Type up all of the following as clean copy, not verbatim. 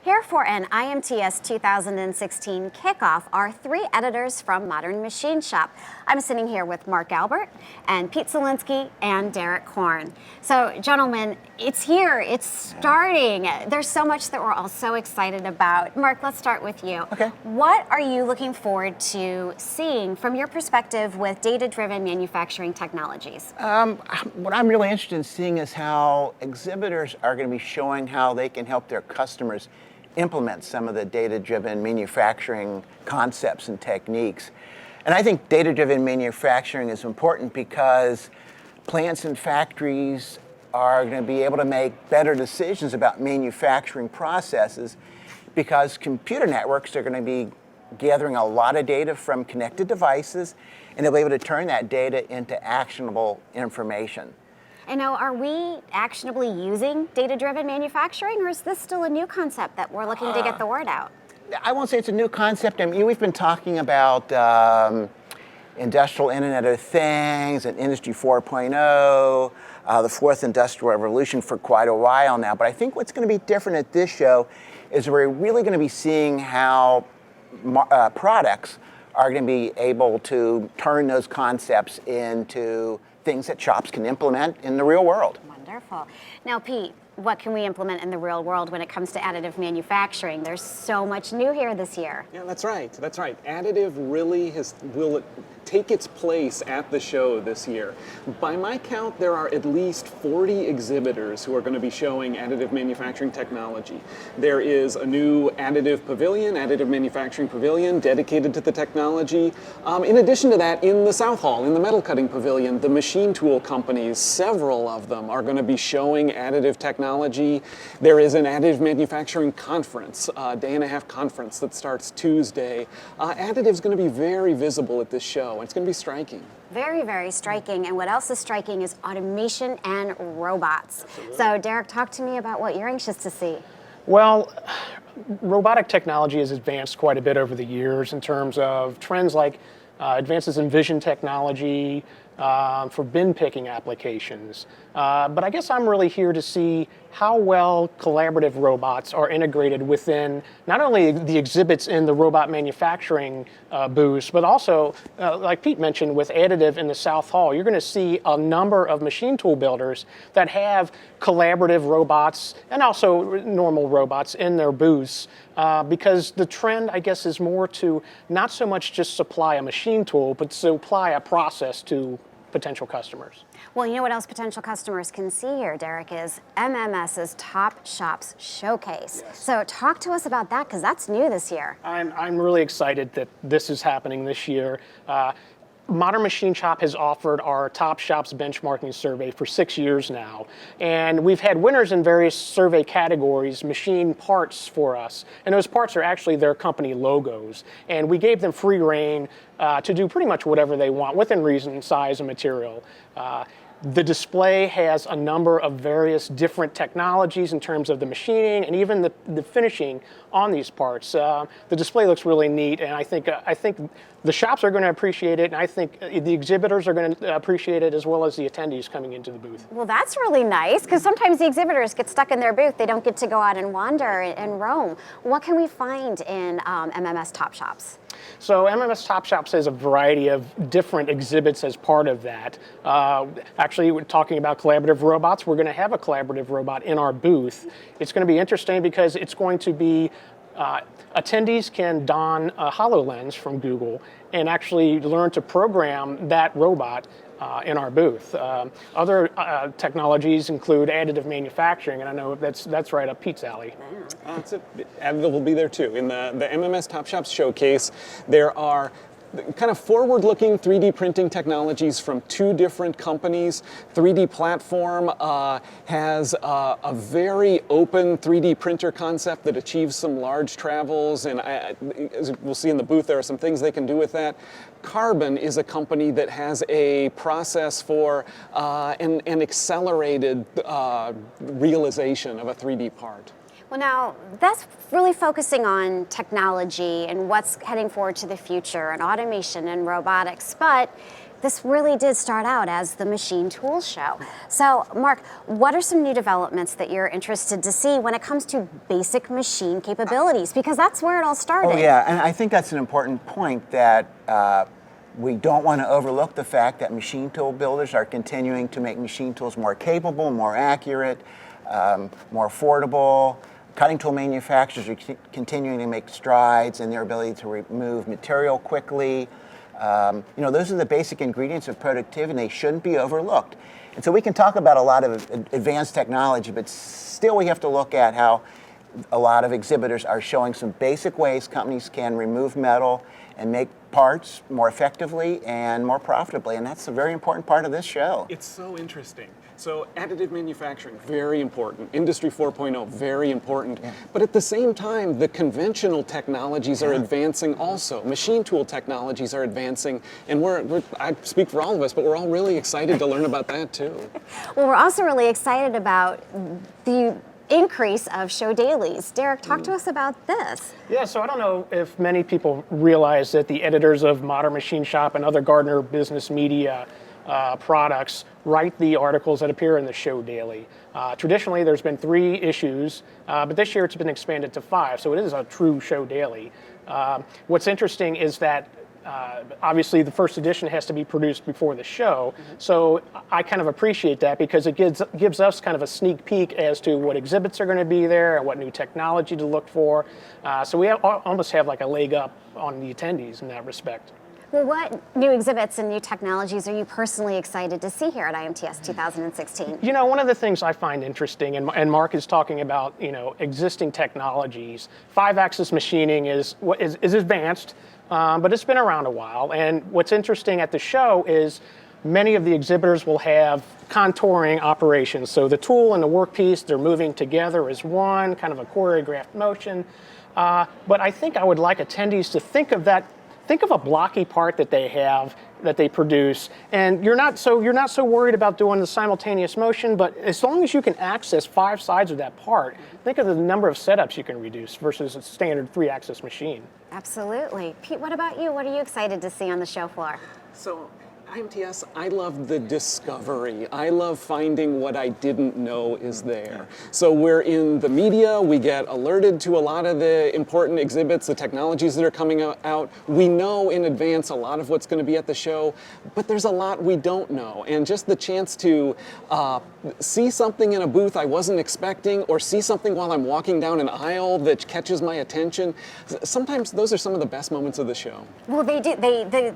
Here for an IMTS 2016 kickoff are three editors from Modern Machine Shop. I'm sitting here with Mark Albert and Pete Zelinski and Derek Korn. So gentlemen, it's here, it's starting. There's so much that we're all so excited about. Mark, let's start with you. Okay. What are you looking forward to seeing from your perspective with data-driven manufacturing technologies? What I'm really interested in seeing is how exhibitors are going to be showing how they can help their customers implement some of the data-driven manufacturing concepts and techniques. And I think data-driven manufacturing is important because plants and factories are going to be able to make better decisions about manufacturing processes because computer networks are going to be gathering a lot of data from connected devices, and they'll be able to turn that data into actionable information. And now, are we actionably using data-driven manufacturing, or is this still a new concept that we're looking to get the word out? I won't say it's a new concept. I mean, we've been talking about industrial Internet of Things and Industry 4.0, the fourth industrial revolution for quite a while now. But I think what's going to be different at this show is we're really going to be seeing how products are going to be able to turn those concepts into things that shops can implement in the real world. Wonderful. Now, Pete, what can we implement in the real world when it comes to additive manufacturing? There's so much new here this year. Yeah, that's right. That's right. Additive really will take its place at the show this year. By my count, there are at least 40 exhibitors who are going to be showing additive manufacturing technology. There is a new additive pavilion, additive manufacturing pavilion, dedicated to the technology. In addition to that, in the South Hall, in the metal cutting pavilion, the machine tool companies, several of them are going to be showing additive technology. There is an additive manufacturing conference, a day-and-a-half conference that starts Tuesday. Additive is going to be very visible at this show. It's going to be striking. Very, very striking. And what else is striking is automation and robots. Absolutely. So Derek, talk to me about what you're anxious to see. Well, robotic technology has advanced quite a bit over the years in terms of trends like advances in vision technology for bin picking applications. But I guess I'm really here to see how well collaborative robots are integrated within not only the exhibits in the robot manufacturing booths, but also, like Pete mentioned, with additive in the South Hall, you're going to see a number of machine tool builders that have collaborative robots and also normal robots in their booths. Because the trend, I guess, is more to not so much just supply a machine tool, but supply a process to potential customers. Well, you know what else potential customers can see here, Derek, is MMS's TopShops Showcase. Yes. So talk to us about that, because that's new this year. I'm really excited that this is happening this year. Modern Machine Shop has offered our TopShops benchmarking survey for 6 years now, and we've had winners in various survey categories, machine parts for us, and those parts are actually their company logos, and we gave them free rein to do pretty much whatever they want within reason, size, and material. The display has a number of various different technologies in terms of the machining and even the finishing on these parts. The display looks really neat, and I think the shops are going to appreciate it, and I think the exhibitors are going to appreciate it, as well as the attendees coming into the booth. Well, that's really nice, because sometimes the exhibitors get stuck in their booth. They don't get to go out and wander and roam. What can we find in MMS TopShops? So MMS TopShops has a variety of different exhibits as part of that. Actually, we're talking about collaborative robots. We're going to have a collaborative robot in our booth. It's going to be interesting because it's going to be attendees can don a HoloLens from Google and actually learn to program that robot in our booth. Other technologies include additive manufacturing, and I know that's right up Pete's alley. Additive will be there too. In the MMS TopShops Showcase, there are kind of forward-looking 3D printing technologies from two different companies. 3D Platform has a very open 3D printer concept that achieves some large travels, and as we'll see in the booth, there are some things they can do with that. Carbon is a company that has a process for an accelerated realization of a 3D part. Well, now, that's really focusing on technology and what's heading forward to the future and automation and robotics, but this really did start out as the machine tool show. So, Mark, what are some new developments that you're interested to see when it comes to basic machine capabilities? Because that's where it all started. Oh yeah, and I think that's an important point, that we don't want to overlook the fact that machine tool builders are continuing to make machine tools more capable, more accurate, more affordable. Cutting tool manufacturers are continuing to make strides in their ability to remove material quickly. Those are the basic ingredients of productivity, and they shouldn't be overlooked. And so we can talk about a lot of advanced technology, but still we have to look at how a lot of exhibitors are showing some basic ways companies can remove metal and make parts more effectively and more profitably, and that's a very important part of this show. It's so interesting. So additive manufacturing, very important. Industry 4.0, very important. Yeah. But at the same time, the conventional technologies are advancing also. Machine tool technologies are advancing, and I speak for all of us, but we're all really excited to learn about that too. Well, we're also really excited about the increase of show dailies. Derek, talk to us about this. Yeah, so I don't know if many people realize that the editors of Modern Machine Shop and other Gardner Business Media products write the articles that appear in the show daily. Traditionally, there's been 3 issues, but this year it's been expanded to 5, so it is a true show daily. What's interesting is that obviously the first edition has to be produced before the show, so I kind of appreciate that because it gives us kind of a sneak peek as to what exhibits are going to be there and what new technology to look for. So we almost have like a leg up on the attendees in that respect. Well, what new exhibits and new technologies are you personally excited to see here at IMTS 2016? One of the things I find interesting, and Mark is talking about, existing technologies. 5-axis machining is advanced, but it's been around a while. And what's interesting at the show is many of the exhibitors will have contouring operations. So the tool and the workpiece, they're moving together as one, kind of a choreographed motion. But I think I would like attendees to think of a blocky part that they have, that they produce, and you're not so worried about doing the simultaneous motion, but as long as you can access 5 sides of that part, think of the number of setups you can reduce versus a standard 3-axis machine. Absolutely. Pete, what about you? What are you excited to see on the show floor? So, IMTS, I love the discovery. I love finding what I didn't know is there. So we're in the media, we get alerted to a lot of the important exhibits, the technologies that are coming out. We know in advance a lot of what's going to be at the show, but there's a lot we don't know. And just the chance to see something in a booth I wasn't expecting, or see something while I'm walking down an aisle that catches my attention, sometimes those are some of the best moments of the show. Well, they do.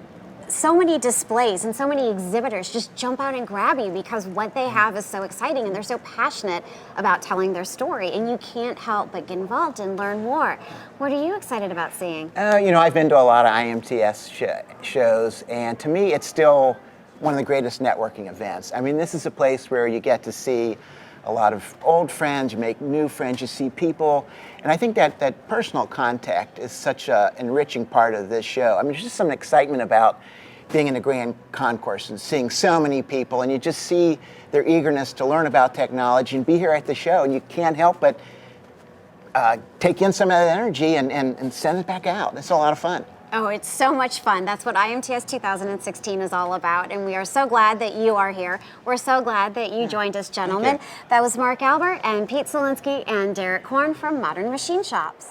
So many displays and so many exhibitors just jump out and grab you because what they have is so exciting and they're so passionate about telling their story, and you can't help but get involved and learn more. What are you excited about seeing? I've been to a lot of IMTS shows, and to me it's still one of the greatest networking events. I mean, this is a place where you get to see a lot of old friends, you make new friends, you see people, and I think that personal contact is such an enriching part of this show. I mean, there's just some excitement about being in the grand concourse and seeing so many people, and you just see their eagerness to learn about technology and be here at the show, and you can't help but take in some of that energy and send it back out. It's a lot of fun. Oh, it's so much fun. That's what IMTS 2016 is all about, and we are so glad that you are here. We're so glad that you joined us, gentlemen. That was Mark Albert and Pete Zelinski and Derek Korn from Modern Machine Shops.